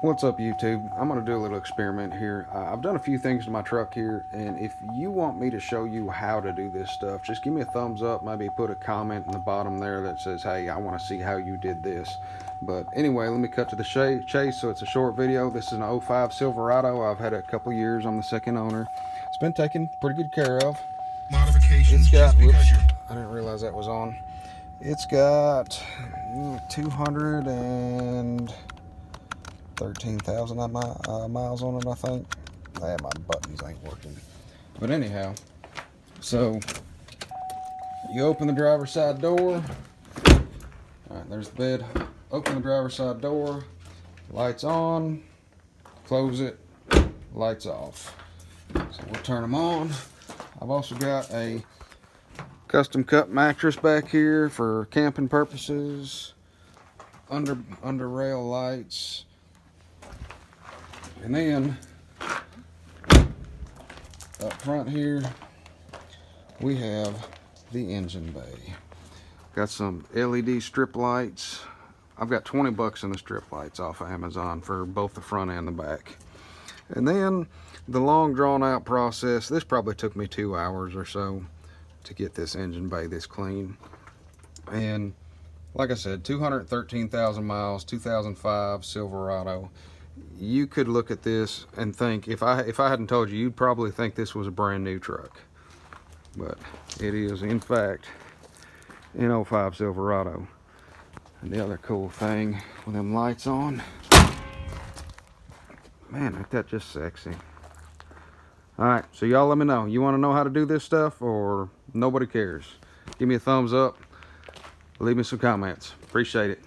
What's up, YouTube? I'm going to do a little experiment here. I've done a few things to my truck here, and if you want me to show you how to do this stuff, just give me a thumbs up. Maybe put a comment in the bottom there that says, hey, I want to see how you did this. But anyway, let me cut to the chase. So it's a short video. This is an '05 Silverado. I've had it a couple years. I'm the second owner. It's been taken pretty good care of. It's got, whoops, I didn't realize that was on. It's got 213,000 miles on it, I think. My buttons ain't working. But anyhow, so you open the driver's side door. Alright, there's the bed. Open the driver's side door. Lights on. Close it. Lights off. So we'll turn them on. I've also got a custom cut mattress back here for camping purposes. Under rail lights. And then up front here we have the engine bay. Got some LED strip lights. I've got 20 bucks in the strip lights off of Amazon for both the front and the back. And then the long drawn out process. This probably took me 2 hours or so to get this engine bay this clean. And like I said, 213,000 miles, 2005 Silverado. You could look at this and think, if I hadn't told you, you'd probably think this was a brand new truck. But it is, in fact, an '05 Silverado. And the other cool thing with them lights on, man, ain't that just sexy. Alright, so y'all let me know. You want to know how to do this stuff, or nobody cares? Give me a thumbs up. Leave me some comments. Appreciate it.